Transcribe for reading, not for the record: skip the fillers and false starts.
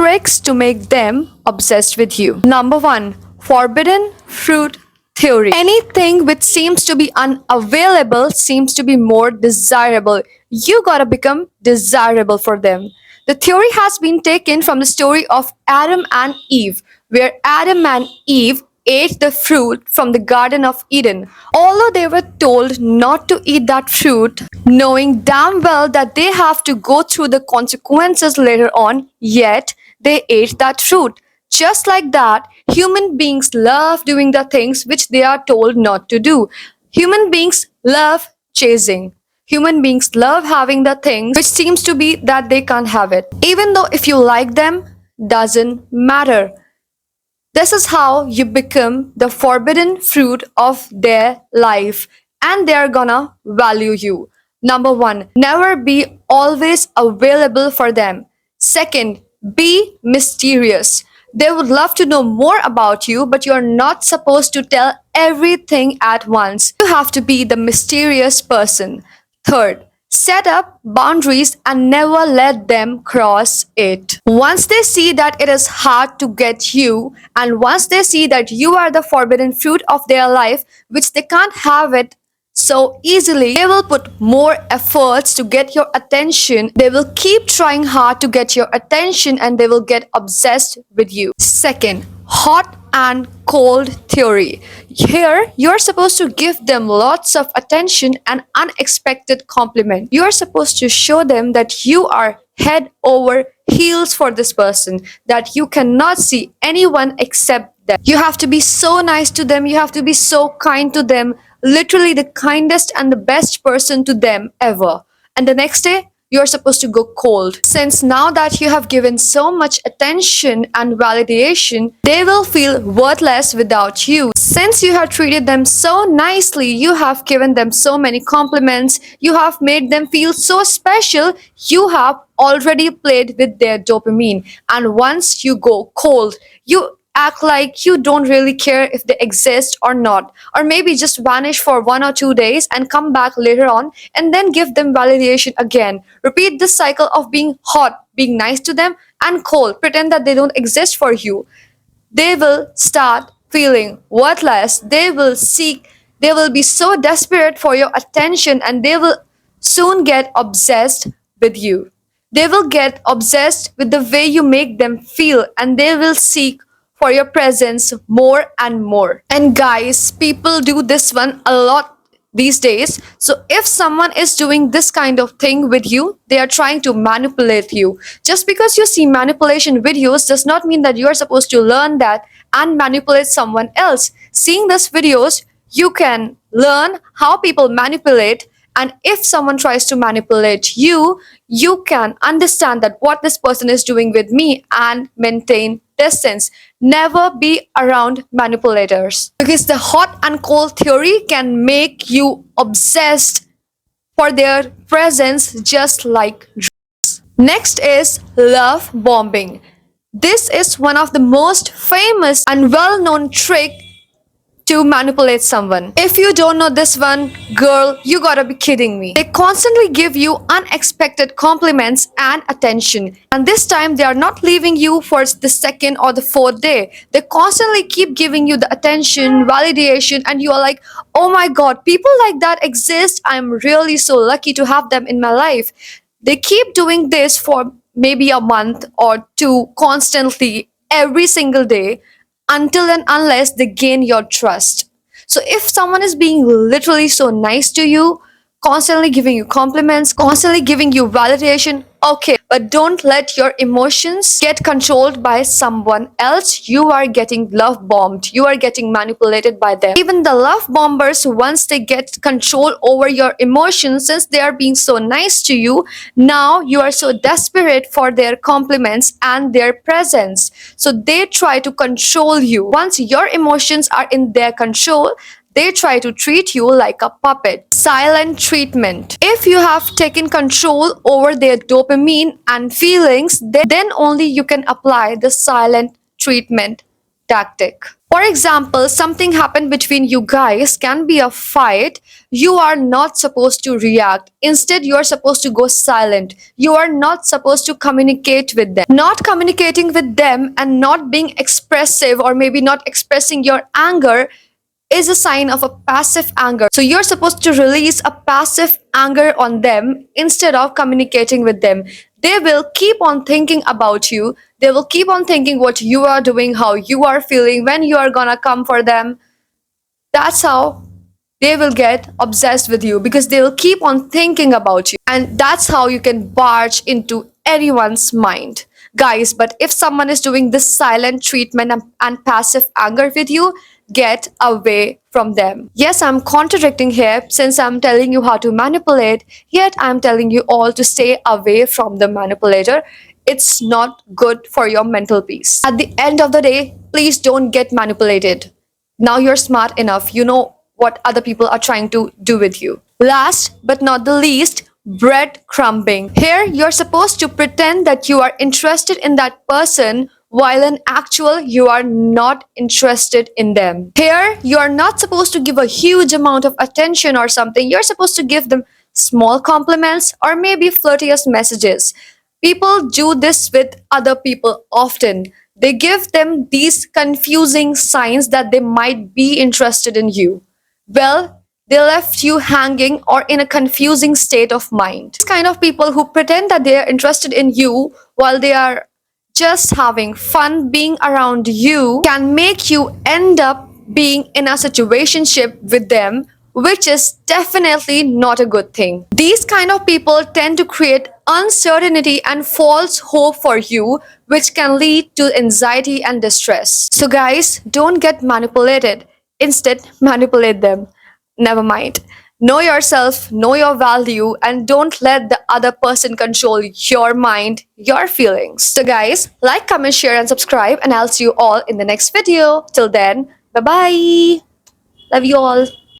tricks to make them obsessed with you. Number one, forbidden fruit theory. Anything which seems to be unavailable seems to be more desirable. You gotta become desirable for them. The theory has been taken from the story of Adam and Eve, where Adam and Eve ate the fruit from the Garden of Eden. Although they were told not to eat that fruit, knowing damn well that they have to go through the consequences later on, yet they ate that fruit. Just like that, human beings love doing the things which they are told not to do. Human beings love chasing. Human beings love having the things which seems to be that they can't have it. Even though if you like them, doesn't matter. This is how you become the forbidden fruit of their life, and they're gonna value you. Number one, never be always available for them. Second, be mysterious. They would love to know more about you, but you're not supposed to tell everything at once. You have to be the mysterious person. Third, set up boundaries and never let them cross it. Once they see that it is hard to get you, and once they see that you are the forbidden fruit of their life, which they can't have it so easily, they will put more efforts to get your attention. They will keep trying hard to get your attention, and they will get obsessed with you. Second, hot and cold theory. Here, you're supposed to give them lots of attention and unexpected compliment. You're supposed to show them that you are head over heels for this person, that you cannot see anyone except them. You have to be so nice to them. You have to be so kind to them. Literally the kindest and the best person to them ever. And the next day, you're supposed to go cold. Since now that you have given so much attention and validation, they will feel worthless without you. Since you have treated them so nicely, you have given them so many compliments, you have made them feel so special, you have already played with their dopamine. And once you go cold, you act like you don't really care if they exist or not, or maybe just vanish for 1 or 2 days and come back later on and then give them validation again. Repeat this cycle of being hot, being nice to them, and cold, pretend that they don't exist for you. They will start feeling worthless. They will be so desperate for your attention, and they will soon get obsessed with you. They will get obsessed with the way you make them feel, and they will seek for your presence more and more. And guys, people do this one a lot these days. So if someone is doing this kind of thing with you, they are trying to manipulate you. Just because you see manipulation videos does not mean that you are supposed to learn that and manipulate someone else. Seeing these videos, you can learn how people manipulate, and if someone tries to manipulate you, you can understand that what this person is doing with me and maintain distance. Never be around manipulators, because the hot and cold theory can make you obsessed for their presence, just like drugs. Next is love bombing. This is one of the most famous and well-known trick to manipulate someone. If you don't know this one, girl, you gotta be kidding me. They constantly give you unexpected compliments and attention. And this time, they are not leaving you for the second or the fourth day. They constantly keep giving you the attention, validation, and you are like, oh my god, people like that exist. I'm really so lucky to have them in my life. They keep doing this for maybe a month or two constantly every single day, until and unless they gain your trust. So if someone is being literally so nice to you, constantly giving you compliments, constantly giving you validation, okay, but don't let your emotions get controlled by someone else. You are getting love bombed. You are getting manipulated by them. Even the love bombers, once they get control over your emotions, since they are being so nice to you, now you are so desperate for their compliments and their presence. So they try to control you. Once your emotions are in their control, they try to treat you like a puppet. Silent treatment. If you have taken control over their dopamine and feelings, then only you can apply the silent treatment tactic. For example, something happened between you guys, can be a fight. You are not supposed to react. Instead, you are supposed to go silent. You are not supposed to communicate with them. Not communicating with them and not being expressive, or maybe not expressing your anger, is a sign of a passive anger. So you're supposed to release a passive anger on them instead of communicating with them. They will keep on thinking about you. They will keep on thinking what you are doing, how you are feeling, when you are gonna come for them. That's how they will get obsessed with you, because they will keep on thinking about you. And that's how you can barge into anyone's mind. Guys, but if someone is doing this silent treatment and passive anger with you, get away from them. Yes, I'm contradicting here since I'm telling you how to manipulate, yet I'm telling you all to stay away from the manipulator. It's not good for your mental peace. At the end of the day, please don't get manipulated. Now you're smart enough. You know what other people are trying to do with you. Last but not the least, breadcrumbing. Here, you're supposed to pretend that you are interested in that person while in actual you are not interested in them. Here, you are not supposed to give a huge amount of attention or something. You're supposed to give them small compliments or maybe flirtatious messages. People do this with other people often. They give them these confusing signs that they might be interested in you. Well, they left you hanging or in a confusing state of mind. These kind of people who pretend that they are interested in you while they are just having fun being around you can make you end up being in a situationship with them, which is definitely not a good thing. These kind of people tend to create uncertainty and false hope for you, which can lead to anxiety and distress. So guys, don't get manipulated. Instead, manipulate them. Never mind. Know yourself, know your value, and don't let the other person control your mind, your feelings. So guys, like, comment, share, and subscribe, and I'll see you all in the next video. Till then, bye-bye. Love you all.